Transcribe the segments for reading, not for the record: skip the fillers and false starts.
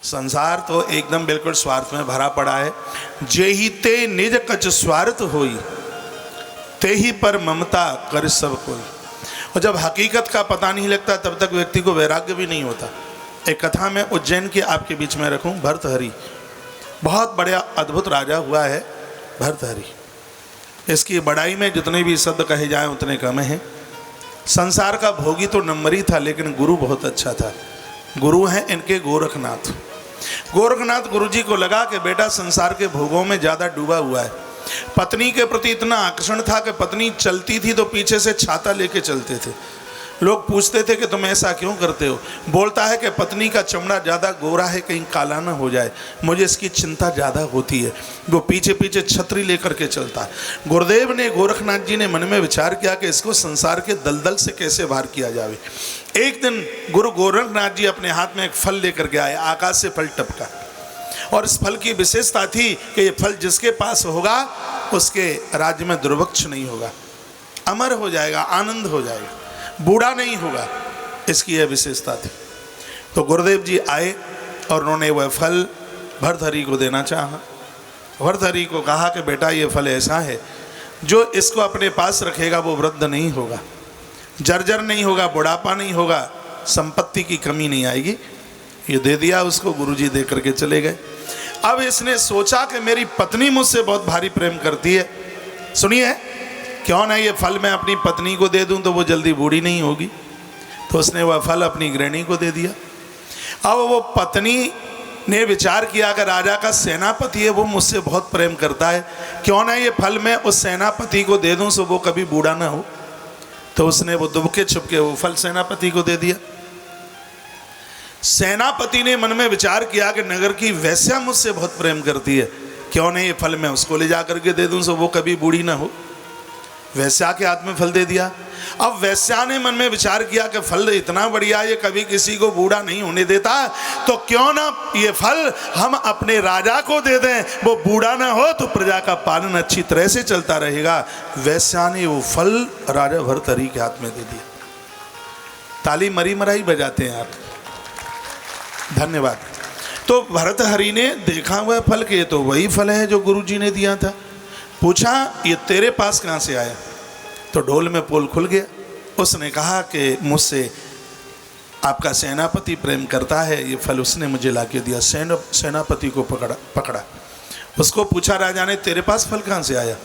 संसार तो एकदम बिल्कुल स्वार्थ में भरा पड़ा है। जेहि ते निज कछ स्वार्थ होई, ते ही पर ममता कर सब कोई। और जब हकीकत का पता नहीं लगता तब तक व्यक्ति को वैराग्य भी नहीं होता। एक कथा मैं उज्जैन की आपके बीच में रखूं। भर्तहरि बहुत बड़ा अद्भुत राजा हुआ है भर्तहरि। इसकी बड़ाई में जितने भी शब्द कहे जाएं उतने कम हैं। संसार का भोगी तो नंबर ही था, लेकिन गुरु बहुत अच्छा था। गुरु हैं इनके गोरखनाथ। गोरखनाथ गुरु जी को लगा कि बेटा संसार के भोगों में ज़्यादा डूबा हुआ है। पत्नी के प्रति इतना आकर्षण था कि पत्नी चलती थी तो पीछे से छाता लेके चलते थे। लोग पूछते थे कि तुम ऐसा क्यों करते हो। बोलता है कि पत्नी का चमड़ा ज़्यादा गोरा है, कहीं काला ना हो जाए, मुझे इसकी चिंता ज़्यादा होती है। वो पीछे पीछे छतरी लेकर के चलता है। गुरुदेव ने, गोरखनाथ जी ने मन में विचार किया कि इसको संसार के दलदल से कैसे बाहर किया जाए। एक दिन गुरु गोरखनाथ जी अपने हाथ में एक फल लेकर के आए। आकाश से फल टपका और इस फल की विशेषता थी कि ये फल जिसके पास होगा उसके राज्य में दुर्भिक्ष नहीं होगा, अमर हो जाएगा, आनंद हो जाएगा, बूढ़ा नहीं होगा। इसकी यह विशेषता थी। तो गुरुदेव जी आए और उन्होंने वह फल भर्तहरि को देना चाहा। भर्तहरि को कहा कि बेटा ये फल ऐसा है जो इसको अपने पास रखेगा वो वृद्ध नहीं होगा, जर्जर नहीं होगा, बुढ़ापा नहीं होगा, संपत्ति की कमी नहीं आएगी। ये दे दिया उसको। गुरुजी दे करके चले गए। अब इसने सोचा कि मेरी पत्नी मुझसे बहुत भारी प्रेम करती है, सुनिए क्यों ना ये फल मैं अपनी पत्नी को दे दूं तो वो जल्दी बूढ़ी नहीं होगी। तो उसने वह फल अपनी गृहिणी को दे दिया। अब वो पत्नी ने विचार किया कि राजा का सेनापति है, वो मुझसे बहुत प्रेम करता है, क्यों ना ये फल मैं उस सेनापति को दे दूं सो वो कभी बूढ़ा ना हो। तो उसने वो दुबके छुपके वो फल सेनापति को दे दिया। सेनापति ने मन में विचार किया कि नगर की वैश्या मुझसे बहुत प्रेम करती है, क्यों नहीं ये फल मैं उसको ले जा करके दे दूं सो वो कभी बूढ़ी ना हो। वैश्या के हाथ में फल दे दिया। अब वैश्या ने मन में विचार किया कि फल इतना बढ़िया, ये कभी किसी को बूढ़ा नहीं होने देता, तो क्यों ना ये फल हम अपने राजा को दे दें, वो बूढ़ा ना हो तो प्रजा का पालन अच्छी तरह से चलता रहेगा। वैश्या ने वो फल राजा भर्तहरि के हाथ में दे दिया। ताली मरी मराई बजाते हैं आप, धन्यवाद। तो भर्तहरि ने देखा हुआ फल के तो वही फल है जो गुरुजी ने दिया था। पूछा ये तेरे पास कहाँ से आया। तो ढोल में पोल खुल गया। उसने कहा कि मुझसे आपका सेनापति प्रेम करता है, ये फल उसने मुझे ला के दिया। सेनापति को पकड़ा। उसको पूछा राजा ने तेरे पास फल कहाँ से आया।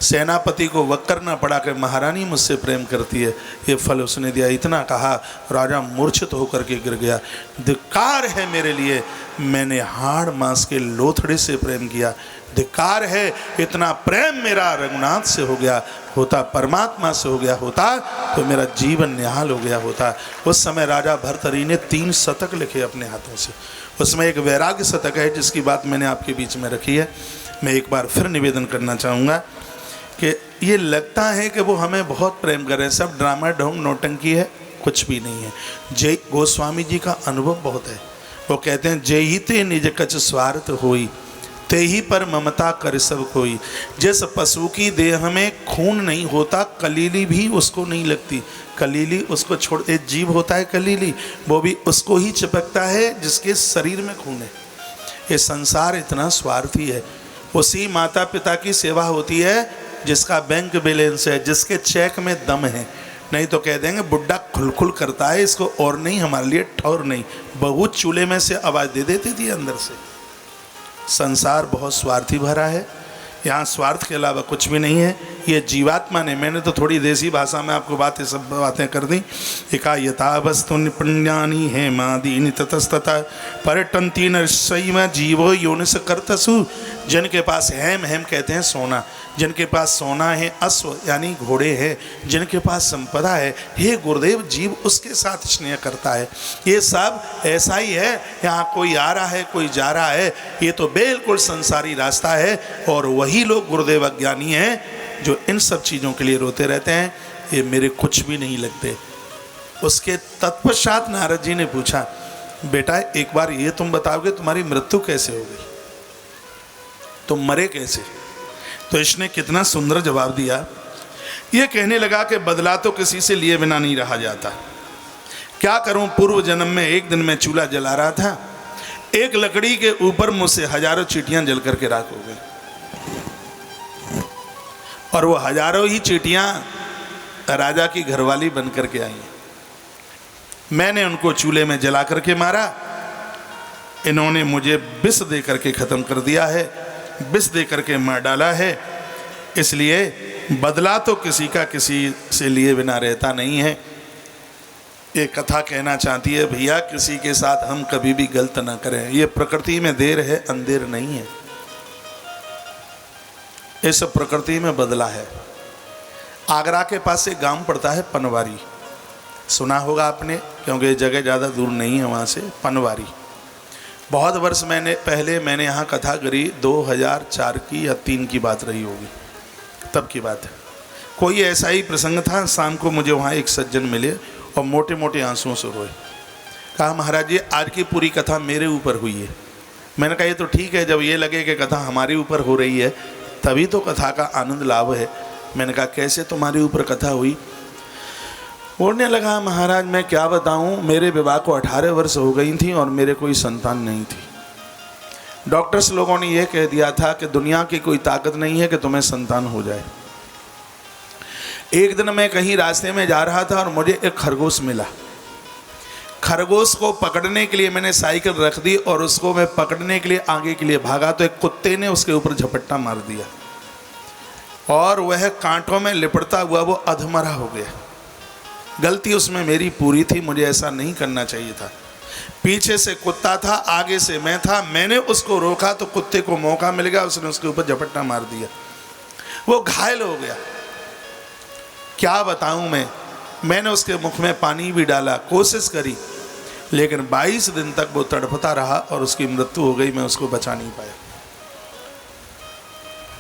सेनापति को वक करना पड़ा कि महारानी मुझसे प्रेम करती है, ये फल उसने दिया। इतना कहा राजा मूर्छित होकर के गिर गया। धिक्कार है मेरे लिए, मैंने हाड़ मांस के लोथड़े से प्रेम किया। धिक्कार है, इतना प्रेम मेरा रघुनाथ से हो गया होता, परमात्मा से हो गया होता तो मेरा जीवन निहाल हो गया होता। उस समय राजा भर्तहरि ने 3 शतक लिखे अपने हाथों से। उसमें एक वैराग्य शतक है जिसकी बात मैंने आपके बीच में रखी है। मैं एक बार फिर निवेदन करना चाहूँगा कि ये लगता है कि वो हमें बहुत प्रेम कर रहे हैं, सब ड्रामा ढोंग नौटंकी है, कुछ भी नहीं है। जय गोस्वामी जी का अनुभव बहुत है। वो कहते हैं जेहि ते निज कछ स्वार्थ होई, ते ही पर ममता कर सब कोई। जिस पशु की देह में खून नहीं होता कलीली भी उसको नहीं लगती। कलीली उसको छोड़, एक जीव होता है कलीली, वो भी उसको ही चिपकता है जिसके शरीर में खून है। ये संसार इतना स्वार्थी है। उसी माता पिता की सेवा होती है जिसका बैंक बैलेंस है, जिसके चेक में दम है। नहीं तो कह देंगे बुड्ढा खुलखुल करता है, इसको और नहीं, हमारे लिए ठौर नहीं। बहू चूल्हे में से आवाज़ दे देती थी अंदर से। संसार बहुत स्वार्थी भरा है। यहाँ स्वार्थ के अलावा कुछ भी नहीं है। ये जीवात्मा ने, मैंने तो थोड़ी देसी भाषा में आपको सब बातें कर दी। एका यथा वस्तु निपुण्यानि है मादीनि ततस्तता पर्यटन्ति नरसैव जीवो योनिस कर्तसु। जिनके पास हेम, हेम कहते हैं सोना, जिनके पास सोना है, अश्व यानी घोड़े हैं, जिनके पास संपदा है, हे गुरुदेव जीव उसके साथ स्नेह करता है। ये सब ऐसा ही है। यहाँ कोई आ रहा है, कोई जा रहा है, ये तो बिल्कुल संसारी रास्ता है। और वही लोग गुरुदेव अज्ञानी हैं जो इन सब चीज़ों के लिए रोते रहते हैं, ये मेरे कुछ भी नहीं लगते। उसके तत्पश्चात नारद जी ने पूछा बेटा एक बार ये तुम बताओगे तुम्हारी मृत्यु कैसे हो गई, तुम मरे कैसे। तो इसने कितना सुंदर जवाब दिया। ये कहने लगा कि बदला तो किसी से लिए बिना नहीं रहा जाता। क्या करूं, पूर्व जन्म में एक दिन मैं चूल्हा जला रहा था, एक लकड़ी के ऊपर मुझसे हजारों चींटियां जल करके राख हो गई, और वो हजारों ही चींटियां राजा की घरवाली बन करके आई। मैंने उनको चूल्हे में जला करके मारा, इन्होंने मुझे विष दे करके ख़त्म कर दिया है, विष दे करके मार डाला है। इसलिए बदला तो किसी का किसी से लिए बिना रहता नहीं है। ये कथा कहना चाहती है भैया किसी के साथ हम कभी भी गलत ना करें। ये प्रकृति में देर है, अंधेर नहीं है। इस प्रकृति में बदला है। आगरा के पास एक गांव पड़ता है पनवारी, सुना होगा आपने, क्योंकि ये जगह ज़्यादा दूर नहीं है वहाँ से। पनवारी बहुत वर्ष पहले मैंने यहाँ कथा करी, 2004 की या 3 की बात रही होगी, तब की बात है। कोई ऐसा ही प्रसंग था, शाम को मुझे वहाँ एक सज्जन मिले और मोटे मोटे आंसुओं से रोए। कहा महाराज जी आज की पूरी कथा मेरे ऊपर हुई है। मैंने कहा ये तो ठीक है, जब ये लगे कि कथा हमारे ऊपर हो रही है तभी तो कथा का आनंद लाभ है। मैंने कहा कैसे तुम्हारे ऊपर कथा हुई? बोलने लगा महाराज मैं क्या बताऊं, मेरे विवाह को 18 वर्ष हो गई थी और मेरे कोई संतान नहीं थी। डॉक्टर्स लोगों ने यह कह दिया था कि दुनिया की कोई ताकत नहीं है कि तुम्हें संतान हो जाए। एक दिन मैं कहीं रास्ते में जा रहा था और मुझे एक खरगोश मिला। खरगोश को पकड़ने के लिए मैंने साइकिल रख दी और उसको मैं पकड़ने के लिए आगे के लिए भागा तो एक कुत्ते ने उसके ऊपर झपट्टा मार दिया और वह कांटों में लिपटता हुआ वो अधमरा हो गया। गलती उसमें मेरी पूरी थी, मुझे ऐसा नहीं करना चाहिए था। पीछे से कुत्ता था, आगे से मैं था। मैंने उसको रोका तो कुत्ते को मौका मिल गया, उसने उसके ऊपर झपट्टा मार दिया, वो घायल हो गया। क्या बताऊं मैंने उसके मुख में पानी भी डाला, कोशिश करी, लेकिन 22 दिन तक वो तड़पता रहा और उसकी मृत्यु हो गई। मैं उसको बचा नहीं पाया।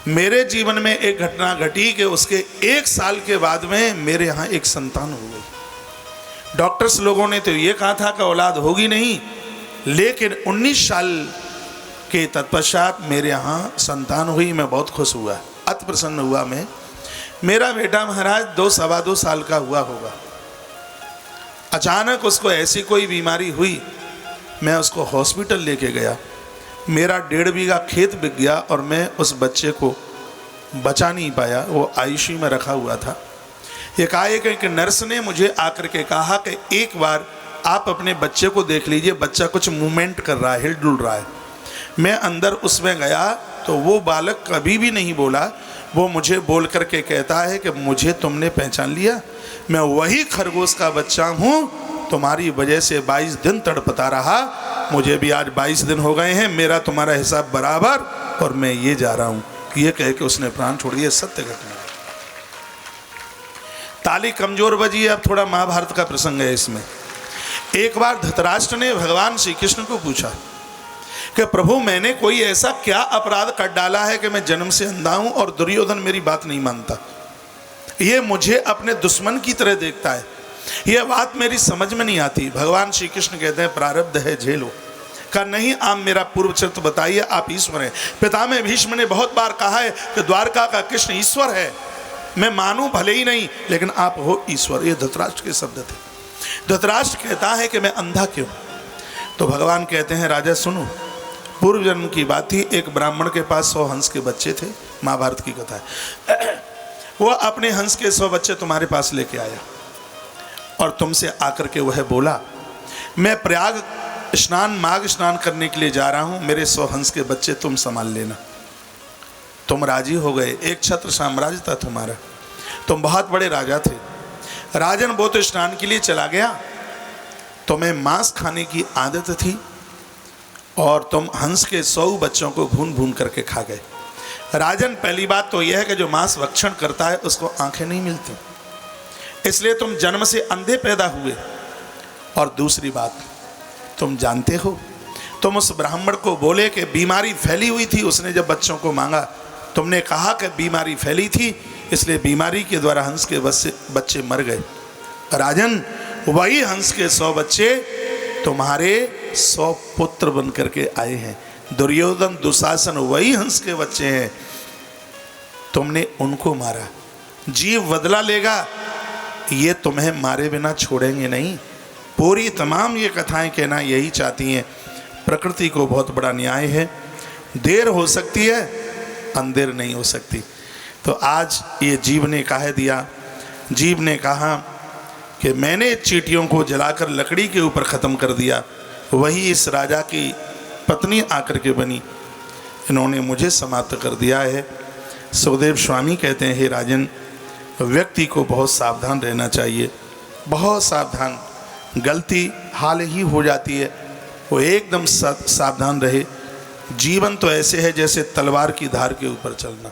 मेरे जीवन में एक घटना घटी कि उसके 1 साल के बाद में मेरे यहाँ एक संतान हो गई। डॉक्टर्स लोगों ने तो ये कहा था कि औलाद होगी नहीं, लेकिन 19 साल के तत्पश्चात मेरे यहाँ संतान हुई। मैं बहुत खुश हुआ, अति प्रसन्न हुआ। मेरा बेटा महाराज 2-2.25 साल का हुआ होगा। अचानक उसको ऐसी कोई बीमारी हुई, मैं उसको हॉस्पिटल लेके गया। मेरा 1.5 बीघा खेत बिक गया और मैं उस बच्चे को बचा नहीं पाया, वो आईसीयू में रखा हुआ था। एकाएक एक नर्स ने मुझे आकर के कहा कि एक बार आप अपने बच्चे को देख लीजिए, बच्चा कुछ मूवमेंट कर रहा है, हिल डुल रहा है। मैं अंदर उसमें गया तो वो बालक कभी भी नहीं बोला। वो मुझे बोल करके कहता है कि मुझे तुमने पहचान लिया, मैं वही खरगोश का बच्चा हूँ, तुम्हारी वजह से 22 दिन तड़पता रहा, मुझे भी आज 22 दिन हो गए हैं, मेरा तुम्हारा हिसाब बराबर, और मैं ये जा रहा हूँ। ये कह के उसने प्राण छोड़ दिए। सत्य घटना। ताली कमजोर बजी है। अब थोड़ा महाभारत का प्रसंग है इसमें। एक बार धृतराष्ट्र ने भगवान श्री कृष्ण को पूछा कि प्रभु मैंने कोई ऐसा क्या अपराध कर डाला है कि मैं जन्म से अंधा हूं और दुर्योधन मेरी बात नहीं मानता, ये मुझे अपने दुश्मन की तरह देखता है, ये बात मेरी समझ में नहीं आती। भगवान श्री कृष्ण कहते हैं प्रारब्ध है झेलो। का नहीं, आप मेरा पूर्व चरित्र बताइए, आप ईश्वर हैं। पितामह भीष्म ने बहुत बार कहा है कि द्वारका का कृष्ण ईश्वर है, मैं मानूं भले ही नहीं, लेकिन आप हो ईश्वर। ये धृतराष्ट्र के शब्द थे। धृतराष्ट्र कहता है कि मैं अंधा क्यों? तो भगवान कहते हैं राजा सुनो, पूर्व जन्म की बात थी। एक ब्राह्मण के पास 100 हंस के बच्चे थे, महाभारत की कथा है। वो अपने हंस के 100 बच्चे तुम्हारे पास लेके आया और तुमसे आकर के वह बोला मैं प्रयाग स्नान माघ स्नान करने के लिए जा रहा हूं, मेरे 100 हंस के बच्चे तुम संभाल लेना। तुम राजी हो गए। एक छत्र साम्राज्य था तुम्हारा, तुम बहुत बड़े राजा थे। राजन वो तो स्नान के लिए चला गया, तुम्हें मांस खाने की आदत थी और तुम हंस के 100 बच्चों को भून भून करके खा गए। राजन पहली बात तो यह है कि जो मांस भक्षण करता है उसको आंखें नहीं मिलती, इसलिए तुम जन्म से अंधे पैदा हुए। और दूसरी बात, तुम जानते हो, तुम उस ब्राह्मण को बोले कि बीमारी फैली हुई थी, उसने जब बच्चों को मांगा तुमने कहा कि बीमारी फैली थी, इसलिए बीमारी के द्वारा हंस के बच्चे मर गए। राजन वही हंस के 100 बच्चे तुम्हारे 100 पुत्र बन करके आए हैं। दुर्योधन दुशासन वही हंस के बच्चे हैं, तुमने उनको मारा। जीव बदला लेगा, ये तुम्हें मारे बिना छोड़ेंगे नहीं। पूरी तमाम ये कथाएं कहना यही चाहती हैं, प्रकृति को बहुत बड़ा न्याय है, देर हो सकती है, अंधेर नहीं हो सकती। तो आज ये जीव ने कह दिया, जीव ने कहा कि मैंने चींटियों को जलाकर लकड़ी के ऊपर ख़त्म कर दिया, वही इस राजा की पत्नी आकर के बनी, इन्होंने मुझे समाप्त कर दिया है। सुखदेव स्वामी कहते हैं, हे राजन, व्यक्ति को बहुत सावधान रहना चाहिए, बहुत सावधान। गलती हाल ही हो जाती है, वो एकदम सावधान रहे। जीवन तो ऐसे है जैसे तलवार की धार के ऊपर चलना।